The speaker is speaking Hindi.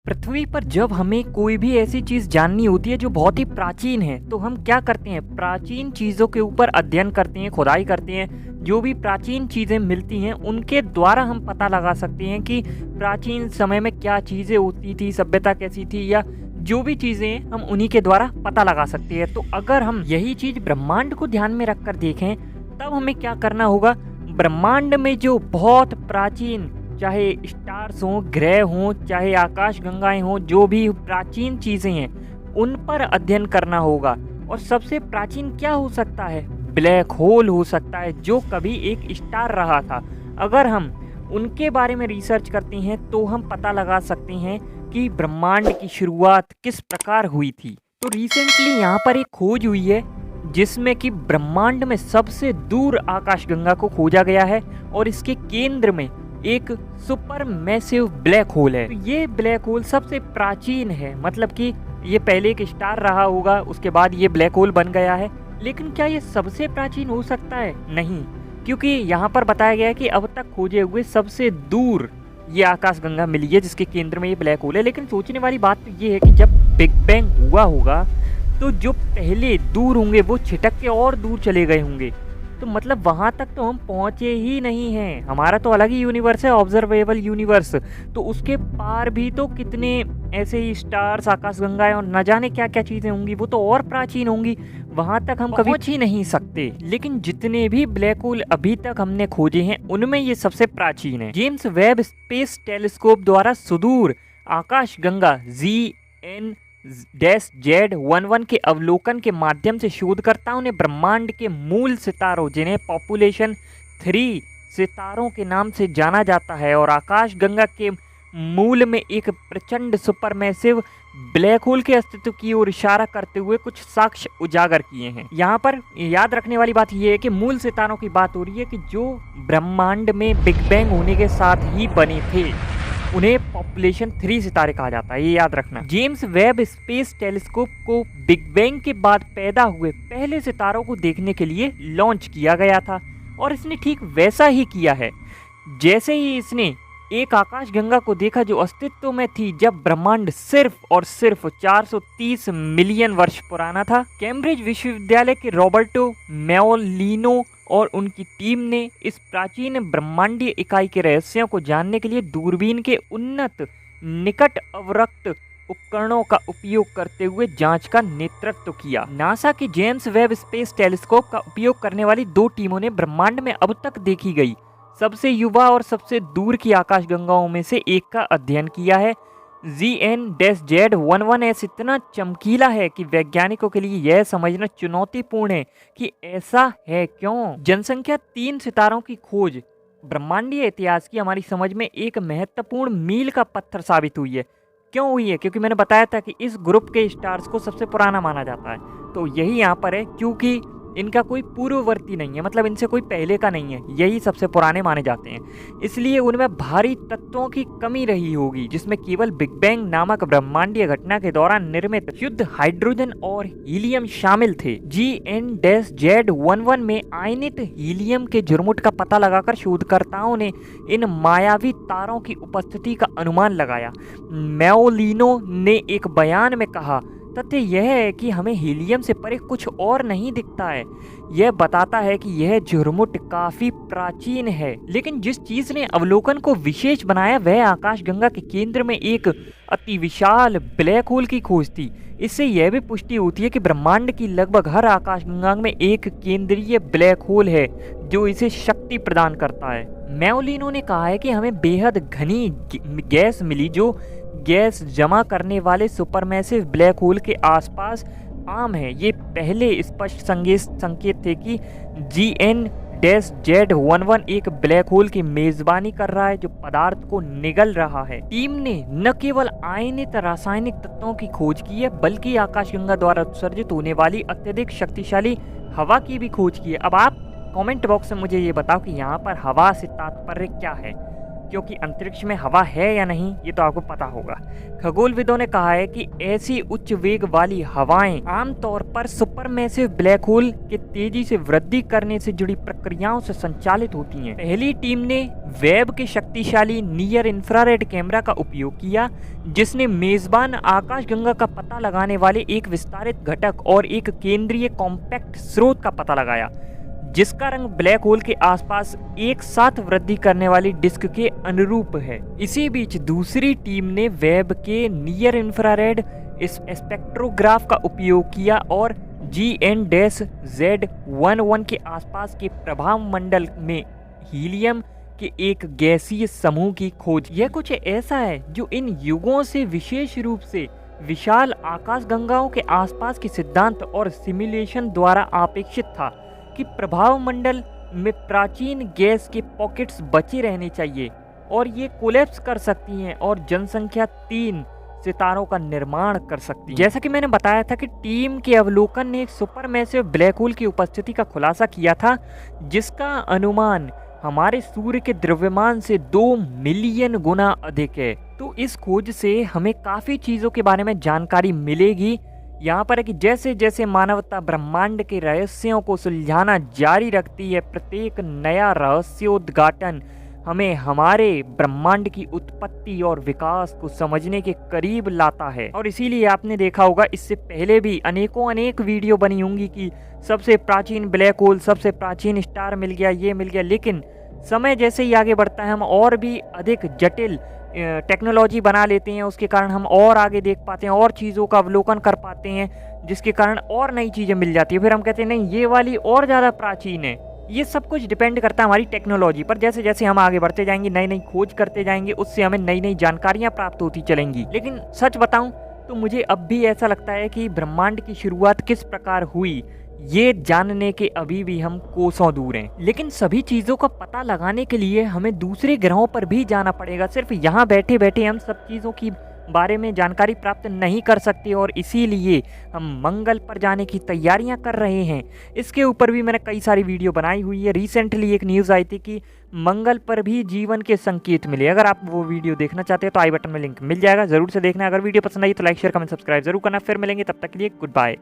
पृथ्वी पर जब हमें कोई भी ऐसी चीज़ जाननी होती है जो बहुत ही प्राचीन है, तो हम क्या करते हैं? प्राचीन चीज़ों के ऊपर अध्ययन करते हैं, खुदाई करते हैं। जो भी प्राचीन चीज़ें मिलती हैं, उनके द्वारा हम पता लगा सकते हैं कि प्राचीन समय में क्या चीज़ें होती थी, सभ्यता कैसी थी, या जो भी चीज़ें हैं, हम उन्हीं के द्वारा पता लगा सकते हैं। तो अगर हम यही चीज़ ब्रह्मांड को ध्यान में रखकर देखें, तब हमें क्या करना होगा? ब्रह्मांड में जो बहुत प्राचीन, चाहे स्टार्स हों, ग्रह हों, चाहे आकाश गंगाएं हों, जो भी प्राचीन चीज़ें हैं, उन पर अध्ययन करना होगा। और सबसे प्राचीन क्या हो सकता है? ब्लैक होल हो सकता है, जो कभी एक स्टार रहा था। अगर हम उनके बारे में रिसर्च करते हैं, तो हम पता लगा सकते हैं कि ब्रह्मांड की शुरुआत किस प्रकार हुई थी। तो रिसेंटली यहाँ पर एक खोज हुई है, जिसमें कि ब्रह्मांड में सबसे दूर आकाशगंगा को खोजा गया है, और इसके केंद्र में एक सुपर मैसिव ब्लैक होल है। तो ये ब्लैक होल सबसे प्राचीन है, मतलब कि ये पहले एक स्टार रहा होगा, उसके बाद ये ब्लैक होल बन गया है। लेकिन क्या ये सबसे प्राचीन हो सकता है? नहीं, क्योंकि यहाँ पर बताया गया है कि अब तक खोजे हुए सबसे दूर ये आकाशगंगा मिली है, जिसके केंद्र में ये ब्लैक होल है। लेकिन सोचने वाली बात तो ये है कि जब बिग बैंग हुआ होगा, तो जो पहले दूर होंगे वो छिटक के और दूर चले गए होंगे। तो मतलब वहाँ तक तो हम पहुँचे ही नहीं हैं। हमारा तो अलग ही यूनिवर्स है, ऑब्जर्वेबल यूनिवर्स। तो उसके पार भी तो कितने ऐसे ही स्टार्स, आकाशगंगाएं और न जाने क्या क्या चीज़ें होंगी, वो तो और प्राचीन होंगी। वहाँ तक हम कभी पहुँच ही नहीं सकते। लेकिन जितने भी ब्लैक होल अभी तक हमने खोजे हैं, उनमें ये सबसे प्राचीन है। जेम्स वेब स्पेस टेलीस्कोप द्वारा सुदूर आकाशगंगा GN-Z11 के अवलोकन के माध्यम से शोधकर्ताओं ने ब्रह्मांड के मूल सितारों, जिन्हें पॉपुलेशन 3 सितारों के नाम से जाना जाता है, और आकाशगंगा के मूल में एक प्रचंड सुपरमैसिव ब्लैक होल के अस्तित्व की ओर इशारा करते हुए कुछ साक्ष्य उजागर किए हैं। यहाँ पर याद रखने वाली बात यह है कि मूल सितारों की बात हो रही है कि जो ब्रह्मांड में बिग बैंग होने के साथ ही बने थे। उन्हें पॉपुलेशन 3 सितारे कहा जाता है, ये याद रखना। जेम्स वेब स्पेस टेलीस्कोप को बिग बैंग के बाद पैदा हुए पहले सितारों को देखने के लिए लॉन्च किया गया था, और इसने ठीक वैसा ही किया है जैसे ही इसने एक आकाशगंगा को देखा जो अस्तित्व में थी जब ब्रह्मांड सिर्फ और सिर्फ 430 मिलियन वर्ष पुराना था। कैम्ब्रिज विश्वविद्यालय के रॉबर्टो मेओलिनो और उनकी टीम ने इस प्राचीन ब्रह्मांडीय इकाई के रहस्यों को जानने के लिए दूरबीन के उन्नत निकट अवरक्त उपकरणों का उपयोग करते हुए जांच का नेतृत्व किया। नासा के जेम्स वेब स्पेस टेलीस्कोप का उपयोग करने वाली 2 टीमों ने ब्रह्मांड में अब तक देखी गई सबसे युवा और सबसे दूर की आकाशगंगाओं में से एक का अध्ययन किया है। GN-Z11S इतना चमकीला है कि वैज्ञानिकों के लिए यह समझना चुनौतीपूर्ण है कि ऐसा है क्यों। जनसंख्या 3 सितारों की खोज ब्रह्मांडीय इतिहास की हमारी समझ में एक महत्वपूर्ण मील का पत्थर साबित हुई है। क्यों हुई है? क्योंकि मैंने बताया था कि इस ग्रुप के स्टार्स को सबसे पुराना माना जाता है। तो यही यहाँ पर है, क्योंकि इनका कोई पूर्ववर्ती नहीं है, मतलब इनसे कोई पहले का नहीं है, यही सबसे पुराने माने जाते हैं। इसलिए उनमें भारी तत्वों की कमी रही होगी, जिसमें केवल बिग बैंग नामक ब्रह्मांडीय घटना के दौरान निर्मित शुद्ध हाइड्रोजन और हीलियम शामिल थे। GN-Z11 में आयनित हीलियम के झुरमुट का पता लगाकर शोधकर्ताओं ने इन मायावी तारों की उपस्थिति का अनुमान लगाया। मेओलिनो ने एक बयान में कहा, तथ्य यह है कि हमें हीलियम से परे कुछ और नहीं दिखता है। यह बताता है कि यह झुरमुट काफी प्राचीन है। लेकिन जिस चीज ने अवलोकन को विशेष बनाया वह आकाशगंगा के केंद्र में एक अति विशाल ब्लैक होल की खोज थी। इससे यह भी पुष्टि होती है कि ब्रह्मांड की लगभग हर आकाशगंगा में एक केंद्रीय ब्लैक होल है जो इसे शक्ति प्रदान करता है। मेओलिनो ने कहा है कि हमें बेहद घनी गैस मिली जो गैस जमा करने वाले सुपरमैसिव ब्लैक होल के आसपास आम है। ये पहले स्पष्ट संकेत थे कि GN-Z11 एक ब्लैक होल की मेजबानी कर रहा है जो पदार्थ को निगल रहा है। टीम ने न केवल आयनित रासायनिक तत्वों की खोज की है, बल्कि आकाशगंगा द्वारा उत्सर्जित होने वाली अत्यधिक शक्तिशाली हवा की भी खोज की है। अब आप कमेंट बॉक्स में मुझे ये बताओ कि यहाँ पर हवा से तात्पर्य क्या है। क्योंकि अंतरिक्ष में हवा है या नहीं ये तो आपको पता होगा। खगोलविदों ने कहा है कि ऐसी उच्च वेग वाली हवाएं आमतौर पर सुपरमैसिव ब्लैक होल के तेजी से वृद्धि करने से जुड़ी प्रक्रियाओं से संचालित होती हैं। पहली टीम ने वेब के शक्तिशाली नियर इंफ्रारेड कैमरा का उपयोग किया, जिसने मेजबान आकाशगंगा का पता लगाने वाले एक विस्तारित घटक और एक केंद्रीय कॉम्पैक्ट स्रोत का पता लगाया, जिसका रंग ब्लैक होल के आसपास एक साथ वृद्धि करने वाली डिस्क के अनुरूप है। इसी बीच दूसरी टीम ने वेब के नियर इंफ्रारेड स्पेक्ट्रोग्राफ का उपयोग किया और GN-Z11 के आसपास के प्रभाव मंडल में हीलियम के एक गैसीय समूह की खोज। यह कुछ ऐसा है जो इन युगों से विशेष रूप से विशाल आकाशगंगाओं के आसपास के सिद्धांत और सिमुलेशन द्वारा अपेक्षित था कि प्रभाव मंडल में प्राचीन गैस के पॉकेट्स बचे रहने चाहिए और ये कोलैप्स कर सकती हैं और जनसंख्या 3 सितारों का निर्माण कर सकती है। जैसा कि मैंने बताया था कि टीम के अवलोकन ने एक सुपरमैसिव ब्लैक होल की उपस्थिति का खुलासा किया था, जिसका अनुमान हमारे सूर्य के द्रव्यमान से 2 मिलियन गुना अधिक है। तो इस खोज से हमें काफ़ी चीज़ों के बारे में जानकारी मिलेगी। यहाँ पर है कि जैसे जैसे मानवता ब्रह्मांड के रहस्यों को सुलझाना जारी रखती है, प्रत्येक नया रहस्योद्घाटन हमें हमारे ब्रह्मांड की उत्पत्ति और विकास को समझने के करीब लाता है। और इसीलिए आपने देखा होगा इससे पहले भी अनेक वीडियो बनी होंगी कि सबसे प्राचीन ब्लैक होल, सबसे प्राचीन स्टार मिल गया, ये मिल गया। लेकिन समय जैसे ही आगे बढ़ता है हम और भी अधिक जटिल टेक्नोलॉजी बना लेते हैं, उसके कारण हम और आगे देख पाते हैं और चीज़ों का अवलोकन कर पाते हैं, जिसके कारण और नई चीज़ें मिल जाती है। फिर हम कहते हैं नहीं ये वाली और ज़्यादा प्राचीन है। ये सब कुछ डिपेंड करता है हमारी टेक्नोलॉजी पर। जैसे जैसे हम आगे बढ़ते जाएंगे, नई नई खोज करते जाएंगे, उससे हमें नई नई जानकारियां प्राप्त होती चलेंगी। लेकिन सच बताऊं तो मुझे अब भी ऐसा लगता है कि ब्रह्मांड की शुरुआत किस प्रकार हुई ये जानने के अभी भी हम कोसों दूर हैं। लेकिन सभी चीज़ों का पता लगाने के लिए हमें दूसरे ग्रहों पर भी जाना पड़ेगा। सिर्फ यहाँ बैठे बैठे हम सब चीज़ों की बारे में जानकारी प्राप्त नहीं कर सकते और इसीलिए हम मंगल पर जाने की तैयारियां कर रहे हैं। इसके ऊपर भी मैंने कई सारी वीडियो बनाई हुई है। रिसेंटली एक न्यूज़ आई थी कि मंगल पर भी जीवन के संकेत मिले। अगर आप वो वीडियो देखना चाहते हैं तो आई बटन में लिंक मिल जाएगा, जरूर से देखना। अगर वीडियो पसंद आई तो लाइक शेयर कमेंट सब्सक्राइब जरूर करना। फिर मिलेंगे, तब तक के लिए गुड बाय।